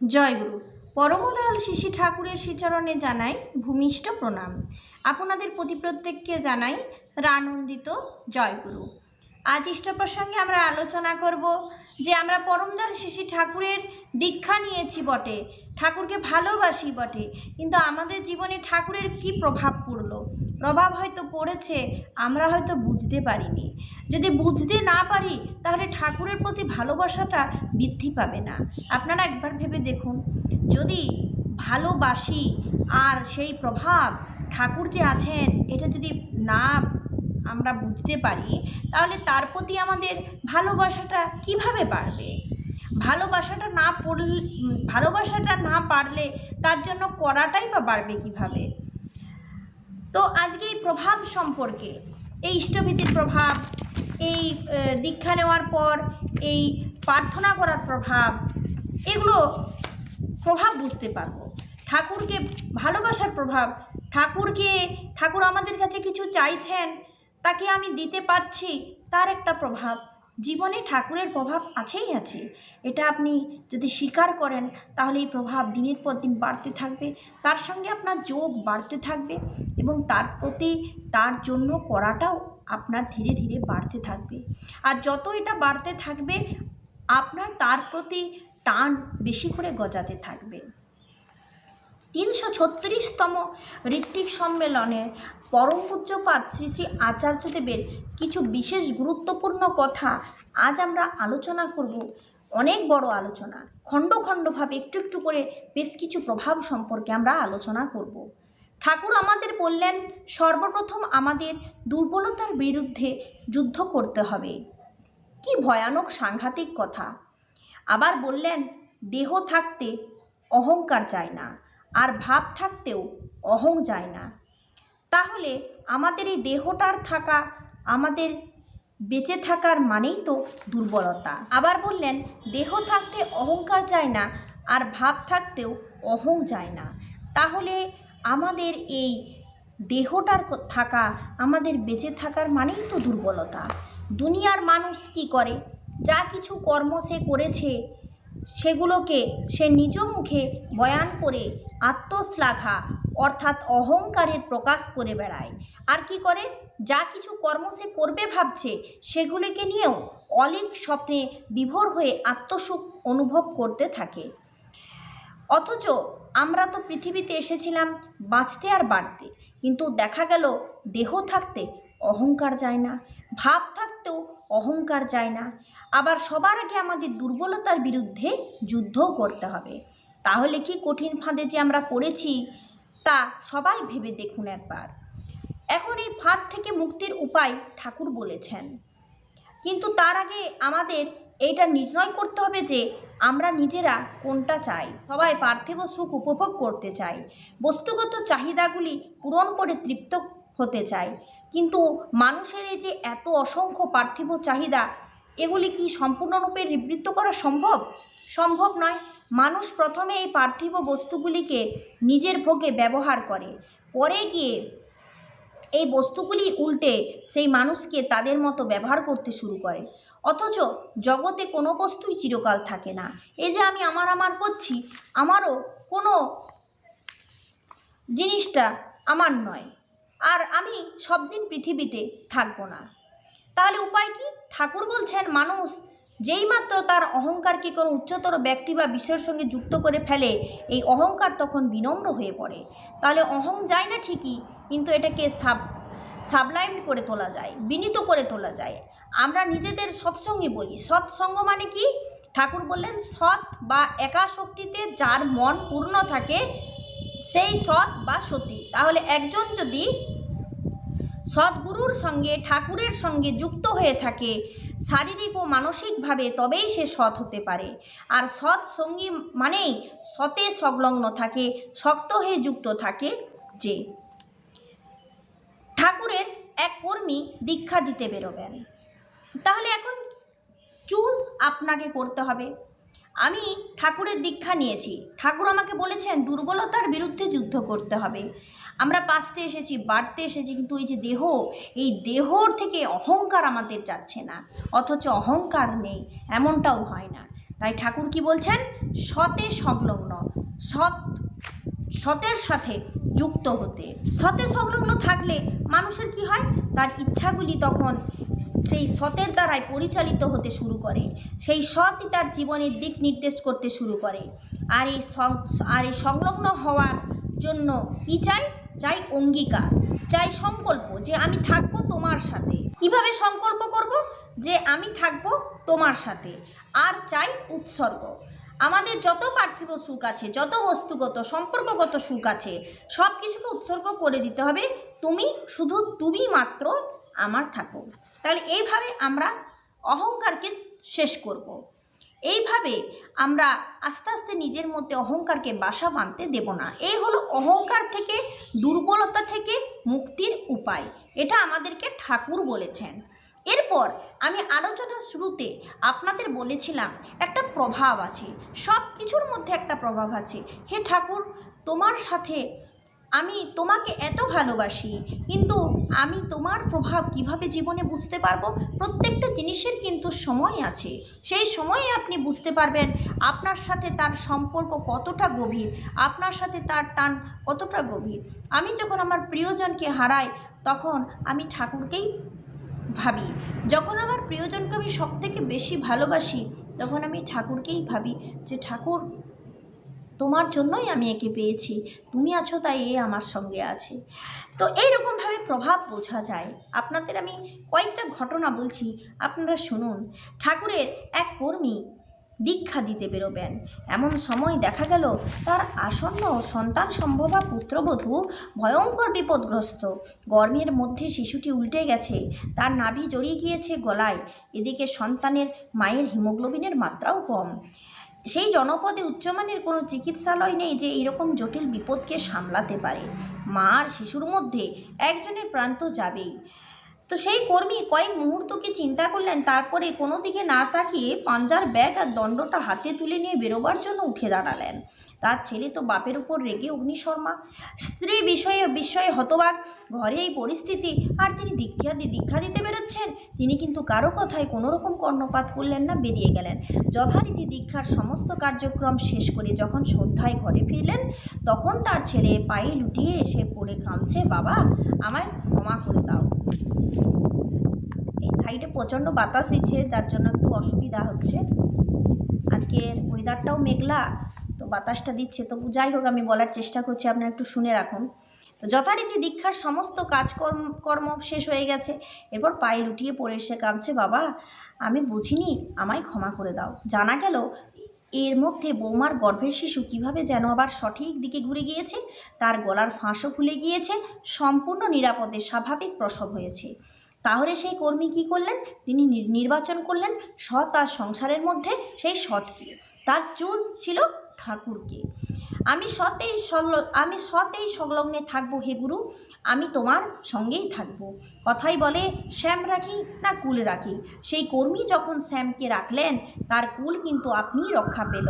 জয়গুরু। পরমদয়াল শিশি ঠাকুরের শ্রীচরণে জানাই ভূমিষ্ঠ প্রণাম। আপনাদের প্রতি প্রত্যেককে জানাই রানন্দিত জয়গুরু। আজ ইষ্ট প্রসঙ্গে আমরা আলোচনা করব যে আমরা পরমদয়াল শিশি ঠাকুরের দীক্ষা নিয়েছি বটে, ঠাকুরকে ভালোবাসি বটে, কিন্তু আমাদের জীবনে ঠাকুরের কি প্রভাব পড়লো, প্রভাব হয়তো পড়েছে, আমরা হয়তো বুঝতে পারিনি। যদি বুঝতে না পারি তাহলে ঠাকুরের প্রতি ভালোবাসাটা বৃদ্ধি পাবে না। আপনারা একবার ভেবে দেখুন, যদি ভালোবাসি আর সেই প্রভাব ঠাকুর যে আছেন এটা যদি না আমরা বুঝতে পারি, তাহলে তার প্রতি আমাদের ভালোবাসাটা কিভাবে বাড়বে? ভালোবাসাটা না পারলে তার জন্য করাটাই বা বাড়বে কিভাবে? তো আজকে এই প্রভাব সম্পর্কে, এই ইষ্টভীতির প্রভাব, এই দীক্ষা নেওয়ার পর এই প্রার্থনা করার প্রভাব, এগুলো প্রভাব বুঝতে পারবো। ঠাকুরকে ভালোবাসার প্রভাব, ঠাকুর আমাদের কাছে কিছু চাইছেন, তাকে আমি দিতে পারছি, তার একটা প্রভাব। জীবনে ঠাকুরের প্রভাব আছেই আছে, এটা আপনি যদি স্বীকার করেন তাহলে এই প্রভাব দিনের পর দিন বাড়তে থাকবে, তার সঙ্গে আপনার যোগ বাড়তে থাকবে এবং তার প্রতি তার জন্য করাটাও আপনার ধীরে ধীরে বাড়তে থাকবে। আর যত এটা বাড়তে থাকবে আপনার তার প্রতি টান বেশি করে গজাতে থাকবে। ৩৩৬তম ঋত্বিক সম্মেলনে পরম পূজ্যপাদ শ্রী শ্রী আচার্যদেবের কিছু বিশেষ গুরুত্বপূর্ণ কথা আজ আমরা আলোচনা করব। অনেক বড় আলোচনা, খণ্ড খণ্ডভাবে একটু একটু করে বেশ কিছু প্রভাব সম্পর্কে আমরা আলোচনা করব। ঠাকুর আমাদের বললেন, সর্বপ্রথম আমাদের দুর্বলতার বিরুদ্ধে যুদ্ধ করতে হবে। কি ভয়ানক সাংঘাতিক কথা! আবার বললেন, দেহ থাকতে অহংকার যায় না, আর ভাব থাকতেও অহং যায় না। তাহলে আমাদের এই দেহটার থাকা, আমাদের বেঁচে থাকার মানেই তো দুর্বলতা। আবার বললেন, দেহ থাকতে অহংকার যায় না, আর ভাব থাকতেও অহং যায় না। তাহলে আমাদের এই দেহটার থাকা, আমাদের বেঁচে থাকার মানেই তো দুর্বলতা। দুনিয়ার মানুষ কি করে? যা কিছু কর্ম সে করেছে সেগুলোকে সে নিজ মুখে বয়ান করে আত্মশ্লাঘা অর্থাৎ অহংকারের প্রকাশ করে বেড়ায়। আর কি করে? যা কিছু কর্ম সে করবে ভাবছে সেগুলিকে নিয়েও অলীক স্বপ্নে বিভোর হয়ে আত্মসুখ অনুভব করতে থাকে। অথচ আমরা তো পৃথিবীতে এসেছিলাম বাঁচতে আর বাড়তে, কিন্তু দেখা গেল দেহ থাকতে অহংকার যায় না, ভাব থাকতেও অহংকার যায় না। আবার সবার আগে আমাদের দুর্বলতার বিরুদ্ধে যুদ্ধও করতে হবে। তাহলে কি কঠিন ফাঁদে যে আমরা পড়েছি তা সবাই ভেবে দেখুন একবার। এখন এই ফাঁদ থেকে মুক্তির উপায় ঠাকুর বলেছেন, কিন্তু তার আগে আমাদের এইটা নির্ণয় করতে হবে যে আমরা নিজেরা কোনটা চাই। সবাই পার্থিব সুখ উপভোগ করতে চাই, বস্তুগত চাহিদাগুলি পূরণ করে তৃপ্ত হতে চাই, কিন্তু মানুষের এই যে এত অসংখ্য পার্থিব চাহিদা, এগুলি কি সম্পূর্ণরূপে নিবৃত্ত করা সম্ভব? সম্ভব নয়। মানুষ প্রথমে এই পার্থিব বস্তুগুলিকে নিজের ভোগে ব্যবহার করে, পরে গিয়ে এই বস্তুগুলি উল্টে সেই মানুষকে তাদের মতো ব্যবহার করতে শুরু করে। অথচ জগতে কোনো বস্তুই চিরকাল থাকে না। এই যে আমি আমার করছি, আমারও কোনো জিনিসটা আমার নয়, আর আমি সব দিন পৃথিবীতে থাকবো না। তাহলে উপায় কি? ঠাকুর বলছেন, মানুষ যেই মাত্র তার অহংকারকে কোনো উচ্চতর ব্যক্তি বা বিষয়ের সঙ্গে যুক্ত করে ফেলে, এই অহংকার তখন বিনম্র হয়ে পড়ে। তাহলে অহং যায় না ঠিকই, কিন্তু এটাকে সাবলাইম করে তোলা যায়, বিনীত করে তোলা যায়। আমরা নিজেদের সৎসঙ্গে বলি, সৎসঙ্গ মানে কি? ঠাকুর বললেন, সৎ বা একাশক্তিতে যার মন পূর্ণ থাকে সেই সৎ বা সতী। তাহলে একজন যদি সদ্গুরুর সঙ্গে, ঠাকুরের সঙ্গে যুক্ত হয়ে থাকে শারীরিক ও মানসিকভাবে, তবেই সে সৎ হতে পারে। আর সৎ সঙ্গী মানেই সতে সংলগ্ন থাকে, শক্ত হয়ে যুক্ত থাকে। যে ঠাকুরের এক কর্মী দীক্ষা দিতে বেরোবেন, তাহলে এখন চুজ আপনাকে করতে হবে। আমি ঠাকুরের দীক্ষা নিয়েছি, ঠাকুর আমাকে বলেছেন দুর্বলতার বিরুদ্ধে যুদ্ধ করতে হবে। আমরা বাঁচতে এসেছি, বাড়তে এসেছি, কিন্তু এই যে দেহ, এই দেহর থেকে অহংকার আমাদের যাচ্ছে না। অথচ অহংকার নেই এমনটাও হয় না। তাই ঠাকুর কি বলছেন, সতে সংলগ্ন, সতের সাথে যুক্ত হতে। সতে সংলগ্ন থাকলে মানুষের কি হয়, তার ইচ্ছাগুলি তখন সেই সতের দ্বারাই পরিচালিত হতে শুরু করে, সেই সতই তার জীবনের দিক নির্দেশ করতে শুরু করে। আর এই সংলগ্ন হওয়ার জন্য কি চাই, চাই অঙ্গীকার, চাই সংকল্প যে আমি থাকবো তোমার সাথে। কিভাবে সংকল্প করব, যে আমি থাকবো তোমার সাথে। আর চাই উৎসর্গ, আমাদের যত পার্থিব সুখ আছে, যত বস্তুগত সম্পর্কগত সুখ আছে, সব কিছুকে উৎসর্গ করে দিতে হবে, শুধু তুমি মাত্র আমার থাকো। তাহলে এইভাবে আমরা অহংকারকে শেষ করব। এইভাবে আমরা আস্তে আস্তে নিজের মধ্যে অহংকারকে বাসা বাঁধতে দেব না। এই হলো অহংকার থেকে, দুর্বলতা থেকে মুক্তির উপায়। এটা আমাদেরকে ঠাকুর বলেছেন। এরপর আমি আলোচনার শুরুতে আপনাদের বলেছিলাম একটা প্রভাব আছে, সব কিছুর মধ্যে একটা প্রভাব আছে। হে ঠাকুর, তোমার সাথে আমি তোমাকে এত ভালোবাসি, কিন্তু আমি তোমার প্রভাব কিভাবে জীবনে বুঝতে পারবো? প্রত্যেকটা জিনিসের কিন্তু সময় আছে, সেই সময়ে আপনি বুঝতে পারবেন আপনার সাথে তার সম্পর্ক কতটা গভীর, আপনার সাথে তার টান কতটা গভীর। আমি যখন আমার প্রিয়জনকে হারাই, তখন আমি ঠাকুরকেই ভাবি। যখন আমার প্রিয়জনকে আমি সবথেকে বেশি ভালোবাসি, তখন আমি ঠাকুরকেই ভাবি যে ঠাকুর, তোমার জন্যই আমি একে পেয়েছি, তুমি আছো তাই এ আমার সঙ্গে আছে। তো এইরকমভাবে প্রভাব বোঝা যায়। আপনাদের আমি কয়েকটা ঘটনা বলছি, আপনারা শুনুন। ঠাকুরের এক কর্মী দীক্ষা দিতে বেরোবেন, এমন সময় দেখা গেল তার আসন্ন সন্তান সম্ভবা পুত্রবধূ ভয়ঙ্কর বিপদগ্রস্ত। গর্ভের মধ্যে শিশুটি উল্টে গেছে, তার নাভি জড়িয়ে গিয়েছে গলায়। এদিকে সন্তানের মায়ের হিমোগ্লোবিনের মাত্রাও কম। সেই জনপদে উচ্চমানের কোনো চিকিৎসালয় নেই যে এইরকম জটিল বিপদকে সামলাতে পারে। মা আর শিশুর মধ্যে একজনের প্রাণ তো যাবেই। তো সেই কর্মী কয়েক মুহূর্ত কি চিন্তা করলেন, তারপরে কোনো দিকে না তাকিয়ে পাঞ্জার ব্যাগ আর দণ্ডটা হাতে তুলে নিয়ে বেরোবার জন্য উঠে দাঁড়ালেন। তার ছেলে তো বাপের উপর রেগে অগ্নিশর্মা, স্ত্রী বিস্ময়ে হতবাক। ঘরে এই পরিস্থিতি, আর তিনি দীক্ষা দিতে বেরোচ্ছেন। তিনি কিন্তু কারো কথায় কোনো রকম কর্ণপাত করলেন না, বেরিয়ে গেলেন। যথারীতি দীক্ষার সমস্ত কার্যক্রম শেষ করে যখন সন্ধ্যায় ঘরে ফিরলেন, তখন তার ছেলে পায়ে লুটিয়ে এসে পড়ে কাঁদছে, বাবা আমায় ক্ষমা করে দাও। এই সাইডে প্রচণ্ড বাতাস দিচ্ছে, যার জন্য একটু অসুবিধা হচ্ছে। আজকের ওয়েদারটাও মেঘলা, তো বাতাসটা দিচ্ছে। তো যাই হোক, আমি বলার চেষ্টা করছি, আপনারা একটু শুনে রাখুন। তো যথারীতি দীক্ষার সমস্ত কাজকর্ম শেষ হয়ে গেছে। এরপর পায়ে লুটিয়ে পড়ে এসে কাঁদছে, বাবা আমি বুঝিনি, আমায় ক্ষমা করে দাও। জানা গেল এর মধ্যে বৌমার গর্ভের শিশু কিভাবে যেন আবার সঠিক দিকে ঘুরে গিয়েছে, তার গলার ফাঁসও খুলে গিয়েছে, সম্পূর্ণ নিরাপদে স্বাভাবিক প্রসব হয়েছে। তাহলে সেই কর্মী কী করলেন, তিনি নির্বাচন করলেন সৎ আর সংসারের মধ্যে সেই সৎকে। তার চুজ ছিল ঠাকুরকে। আমি সতেই সংলগ্নে থাকবো হে গুরু, আমি তোমার সঙ্গেই থাকবো। কথাই বলে শ্যাম রাখি না কুল রাখি। সেই কর্মী যখন শ্যামকে রাখলেন, তার কুল কিন্তু আপনিই রক্ষা পেল।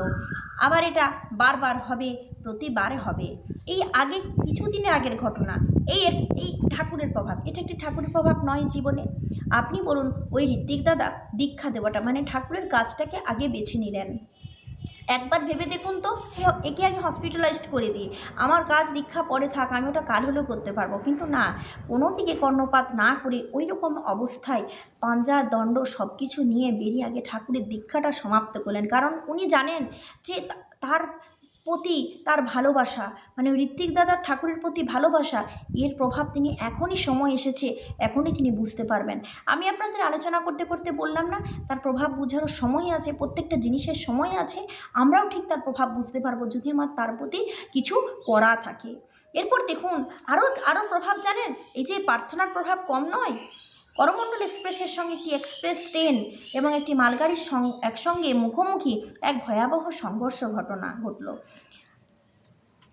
আবার এটা বারবার হবে, প্রতিবার হবে। এই আগে কিছুদিনের আগের ঘটনা, এই ঠাকুরের প্রভাব। এটা একটি ঠাকুরের প্রভাব নয় জীবনে? আপনি বলুন, ওই ঋত্বিক দাদা দীক্ষা দেওয়াটা মানে ঠাকুরের কাজটাকে আগে বেছে নিলেন। একবার ভেবে দেখুন তো, একে আগে হসপিটালাইজড করে দিই, আমার কাজ দীক্ষা পরে থাক, আমি ওটা কাল হলেও করতে পারবো। কিন্তু না, কোনো দিকে কর্ণপাত না করে ওই রকম অবস্থায় পাঞ্জা দণ্ড সব কিছু নিয়ে বেরিয়ে আগে ঠাকুরের দীক্ষাটা সমাপ্ত করলেন। কারণ উনি জানেন যে তার প্রতি তার ভালোবাসা, মানে ঋত্বিক দাদার ঠাকুরের প্রতি ভালোবাসা, এর প্রভাব তিনি এখনই সময় এসেছে, এখনই তিনি বুঝতে পারবেন। আমি আপনাদের আলোচনা করতে করতে বললাম না, তার প্রভাব বোঝারও সময় আছে, প্রত্যেকটা জিনিসের সময় আছে। আমরাও ঠিক তার প্রভাব বুঝতে পারবো যদি আমার তার প্রতি কিছু করা থাকে। এরপর দেখুন আরও প্রভাব জানেন, এই যে প্রার্থনার প্রভাব কম নয়। করমণ্ডল এক্সপ্রেসের সঙ্গে একটি এক্সপ্রেস ট্রেন এবং একটি মালগাড়ির একসঙ্গে মুখোমুখি এক ভয়াবহ সংঘর্ষ ঘটল।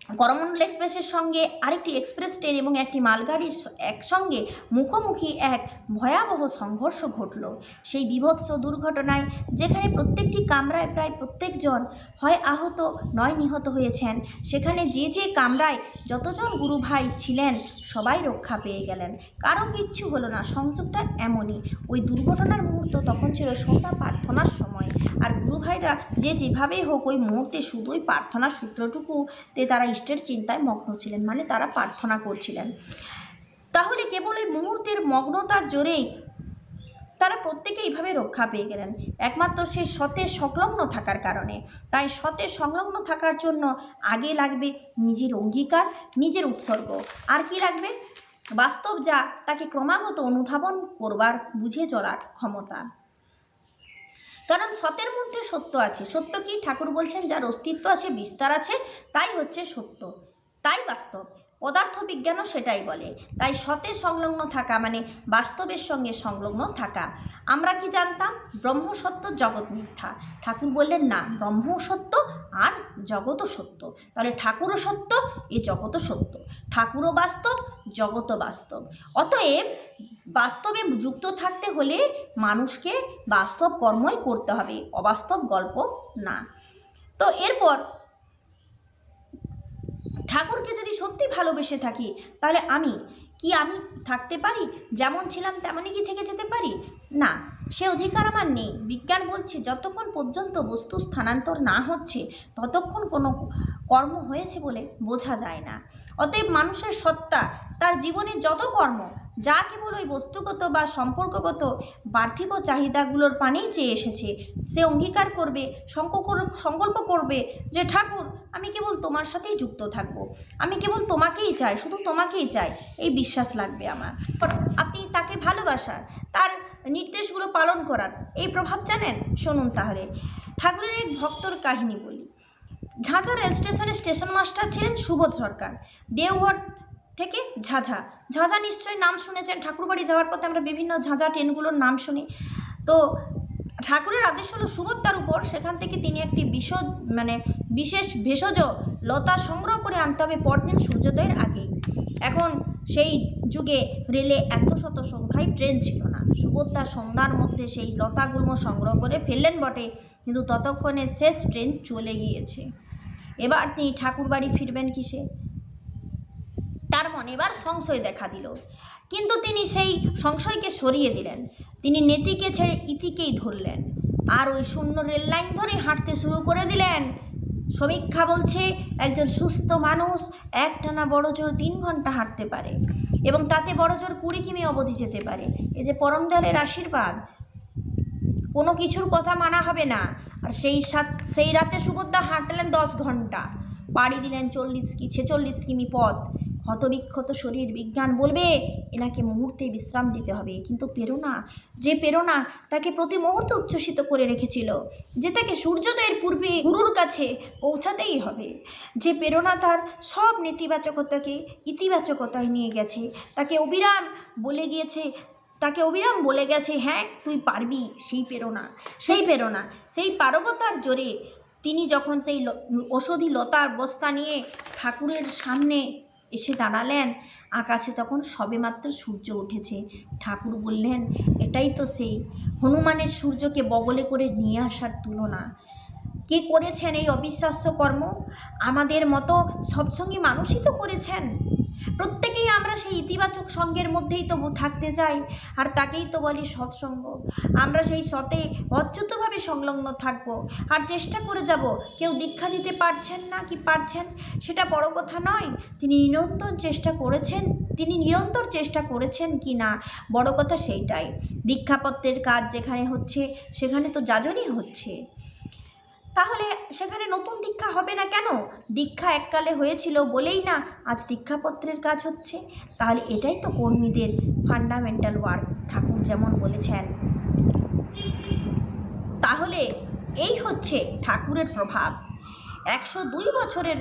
করমণ্ডল এক্সপ্রেসের সঙ্গে আরেকটি এক্সপ্রেস ট্রেন এবং একটি মালগাড়ির একসঙ্গে মুখোমুখি এক ভয়াবহ সংঘর্ষ ঘটল। সেই বীভৎস দুর্ঘটনায় যেখানে প্রত্যেকটি কামরায় প্রায় প্রত্যেকজন হয় আহত নয় নিহত হয়েছেন, সেখানে যে যে কামরায় যতজন গুরু ভাই ছিলেন সবাই রক্ষা পেয়ে গেলেন, কারো কিচ্ছু হলো না। সংযোগটা এমনই, ওই দুর্ঘটনার মুহূর্ত তখন ছিল সন্ধ্যা প্রার্থনার সময়, আর গুরু ভাইরা যে যেভাবেই হোক ওই মুহূর্তে শুধু ওই প্রার্থনার সূত্রটুকুতে তারা ইষ্টের চিন্তায় মগ্ন ছিলেন, মানে তারা প্রার্থনা করছিলেন। তাহলে কেবল এই মুহূর্তের মগ্নতার জোরেই তারা প্রত্যেকে এইভাবে রক্ষা পেয়ে গেলেন, একমাত্র সেই সতে সংলগ্ন থাকার কারণে। তাই সতে সংলগ্ন থাকার জন্য আগে লাগবে নিজের অঙ্গীকার, নিজের উৎসর্গ, আর কি লাগবে বাস্তব যা তাকে ক্রমাগত অনুধাবন করবার, বুঝে চলার ক্ষমতা। কারণ সতের মধ্যে সত্য আছে। সত্য কি? ঠাকুর বলছেন যার অস্তিত্ব আছে, বিস্তার আছে, তাই হচ্ছে সত্য, তাই বাস্তব। পদার্থ বিজ্ঞানও সেটাই বলে। তাই সতে সংলগ্ন থাকা মানে বাস্তবের সঙ্গে সংলগ্ন থাকা। আমরা কি জানতাম? ব্রহ্ম সত্য, জগৎ মিথ্যা। ঠাকুর বললেন না, ব্রহ্ম সত্য আর জগৎও সত্য। তাহলে ঠাকুরও সত্য, এ জগৎও সত্য। ঠাকুরও বাস্তব, জগৎও বাস্তব। অতএব বাস্তবে যুক্ত থাকতে হলে মানুষকে বাস্তব কর্মই করতে হবে, অবাস্তব গল্প না। তো এরপর ঠাকুরকে যদি সত্যি ভালোবেসে থাকি, তাহলে আমি থাকতে পারি যেমন ছিলাম তেমনই কি থেকে যেতে পারি? না, সে অধিকার আমার নেই। বিজ্ঞান বলছে যতক্ষণ পর্যন্ত বস্তু স্থানান্তর না হচ্ছে ততক্ষণ কোনো কর্ম হয়েছে বলে বোঝা যায় না। অতএব মানুষের সত্তা তার জীবনের যত কর্ম, যা কেবল ওই বস্তুগত বা সম্পর্কগত পার্থিব চাহিদাগুলোর পানেই চেয়ে এসেছে, সে অঙ্গীকার করবে, সংকল্প করবে যে ঠাকুর আমি কেবল তোমার সাথেই যুক্ত থাকবো, আমি কেবল তোমাকেই চাই, শুধু তোমাকেই চাই, এই বিশ্বাস লাগবে আমার। আপনি তাকে ভালোবাসার, তার নির্দেশগুলো পালন করার এই প্রভাব জানেন? শুনুন তাহলে। ঠাকুরের এক ভক্তর কাহিনী বলি। ঝাঁঝা রেল স্টেশনে স্টেশন মাস্টার ছিলেন সুবোধ সরকার। দেওঘর থেকে ঝাঁঝা নিশ্চয়ই নাম শুনেছেন। ঠাকুরবাড়ি যাওয়ার পথে আমরা বিভিন্ন ঝাঁঝা ট্রেনগুলোর নাম শুনি। তো ঠাকুরের আদেশ হলো সুবোধটার উপর সেখান থেকে তিনি একটি বিশেষ ভেষজ লতা সংগ্রহ করে আনতে হবে পরদিন সূর্যোদয়ের আগেই। এখন সেই যুগে রেলে এত শত সংখ্যায় ট্রেন ছিল না। সুবোধটা সন্ধ্যার মধ্যে সেই লতাগুল্ম সংগ্রহ করে ফেললেন বটে, কিন্তু ততক্ষণে শেষ ট্রেন চলে গিয়েছে। এবার তিনি ঠাকুরবাড়ি ফিরবেন কিসে? তার মনে এবার সংশয় দেখা দিল, কিন্তু তিনি সেই সংশয়কে সরিয়ে দিলেন। তিনি নেতিকে ছেড়ে ইতিকেই ধরলেন, আর ওই শূন্য রেল লাইন ধরে হাঁটতে শুরু করে দিলেন। সমীক্ষা বলছে একজন সুস্থ মানুষ একটানা বড়জোর 3 ঘন্টা হাঁটতে পারে, এবং তাতে বড়জোর 20 কিমি অবধি যেতে পারে। এই যে পরম দয়ালের আশীর্বাদ, কোনো কিছুর কথা মানা হবে না। আর সেই রাতে সুভদ্রা হাঁটলেন 10 ঘন্টা, পাড়ি দিলেন 46 কিমি পথ। ক্ষতবিক্ষত শরীর, বিজ্ঞান বলবে এনাকে মুহূর্তে বিশ্রাম দিতে হবে, কিন্তু প্রেরণা তাকে প্রতি মুহূর্তে উচ্ছ্বসিত করে রেখেছিল, যে তাকে সূর্যোদয়ের পূর্বে গুরুর কাছে পৌঁছাতেই হবে। যে প্রেরণা তার সব নেতিবাচকতাকে ইতিবাচকতায় নিয়ে গেছে, তাকে অবিরাম বলে গেছে হ্যাঁ তুই পারবি। সেই পারগতার জোরে তিনি যখন সেই ঔষধি লতার বস্তা নিয়ে ঠাকুরের সামনে এসে দাঁড়ালেন, আকাশে তখন সবেমাত্র সূর্য উঠেছে। ঠাকুর বললেন এটাই তো সেই হনুমানের সূর্যকে বগলে করে নিয়ে আসার তুলনা। কে করেছেন এই অবিশ্বাস্য কর্ম? আমাদের মতো সৎসঙ্গী মানুষই তো করেছেন। প্রত্যেকেই আমরা সেই ইতিবাচক সঙ্গের মধ্যেই তো থাকতে চাই, আর তাকেই তো বলি সৎসঙ্গ। আমরা সেই সতে অচ্যুতভাবে সংলগ্ন থাকবো আর চেষ্টা করে যাব। কেউ দীক্ষা দিতে পারছেন না কি পারছেন সেটা বড় কথা নয়, তিনি নিরন্তর চেষ্টা করেছেন কি না, বড় কথা সেইটাই। দীক্ষাপত্রের কাজ যেখানে হচ্ছে সেখানে তো যাজনই হচ্ছে, তাহলে সেখানে নতুন দীক্ষা হবে না কেন? দীক্ষা এককালে হয়েছিল বলেই না আজ দীক্ষাপত্রের কাজ হচ্ছে। তাহলে এটাই তো কর্মীদের ফান্ডামেন্টাল ওয়ার্ক, ঠাকুর যেমন বলেছেন। তাহলে এই হচ্ছে ঠাকুরের প্রভাব। 102 বছরের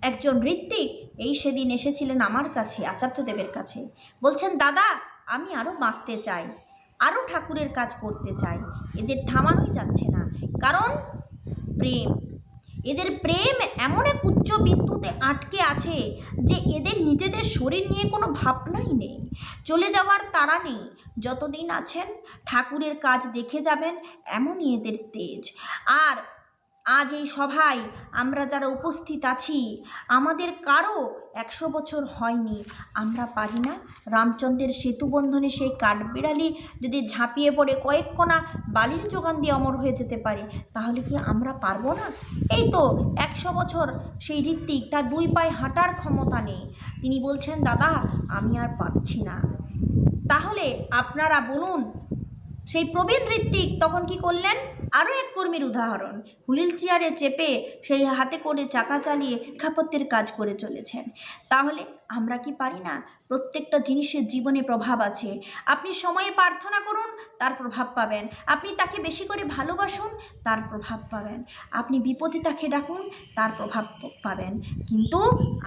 একজন ঋত্বিক সেদিন এসেছিলেন আমার কাছে, আচার্যদেবের কাছে। বলছেন দাদা আমি আরও বাঁচতে চাই, আরও ঠাকুরের কাজ করতে চাই, এদের থামানোই যাচ্ছে না। কারণ প্রেম, এদের প্রেম এমন এক উচ্চ বিন্দুতে আটকে আছে যে এদের নিজেদের শরীর নিয়ে কোনো ভাবনাই নেই, চলে যাওয়ার তাড়া নেই। যতদিন আছেন ঠাকুরের কাজ দেখে যাবেন, এমনই এদের তেজ। আর আজ এই সভায় আমরা যারা উপস্থিত আছি, আমাদের কারো 100 বছর হয়নি, আমরা পারি না রামচন্দ্রের সেতু বন্ধনে সেই কাঠবিড়ালি যদি ঝাঁপিয়ে পড়ে কয়েক কোনা বালির যোগান দিয়ে অমর হয়ে যেতে পারে, তাহলে কি আমরা পারবো না? এই তো 100 বছর সেই ঋত্বিক, তার 2 পায়ে হাঁটার ক্ষমতা নেই, তিনি বলছেন দাদা আমি আর পাচ্ছি না। তাহলে আপনারা বলুন, সেই প্রবীণ ঋত্বিক তখন কি করলেন? আরও এক কর্মীর উদাহরণ, হুইল চেয়ারে চেপে সেই হাতে করে চাকা চালিয়ে স্থাপত্যের কাজ করে চলেছেন। তাহলে আমরা কি পারি না? প্রত্যেকটা জিনিসের জীবনে প্রভাব আছে। আপনি সময়ে প্রার্থনা করুন, তার প্রভাব পাবেন। আপনি তাকে বেশি করে ভালোবাসুন, তার প্রভাব পাবেন। আপনি বিপদে তাকে ডাকুন, তার প্রভাব পাবেন। কিন্তু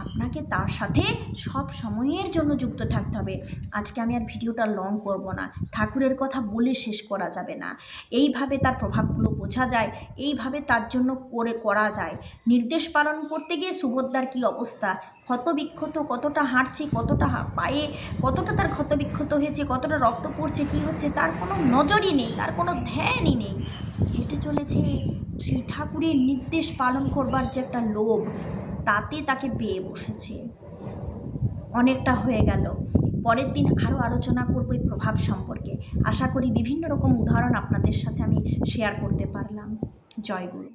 আপনাকে তার সাথে সব সময়ের জন্য যুক্ত থাকতে হবে। আজকে আমি আর ভিডিওটা লং করব না, ঠাকুরের কথা বলে শেষ করা যাবে না। এইভাবে তার প্রভাবগুলো বোঝা যায়, এইভাবে তার জন্য করা যায়। নির্দেশ পালন করতে গিয়ে সুভদ্রার কী অবস্থা, ক্ষতবিক্ষত, কতটা হাঁটছে, কতটা পায়ে কতটা তার ক্ষতবিক্ষত হয়েছে, কতটা রক্ত পড়ছে, কী হচ্ছে তার কোনো নজরই নেই, তার কোনো ধ্যানই নেই। হেঁটে চলেছে, সেই ঠাকুরের নির্দেশ পালন করবার যে একটা লোভ, তাতে তাকে পেয়ে বসেছে। অনেকটা হয়ে গেল, পরের দিন আরও আলোচনা করব এই প্রভাব সম্পর্কে। আশা করি বিভিন্ন রকম উদাহরণ আপনাদের সাথে আমি শেয়ার করতে পারলাম। জয় গুরু।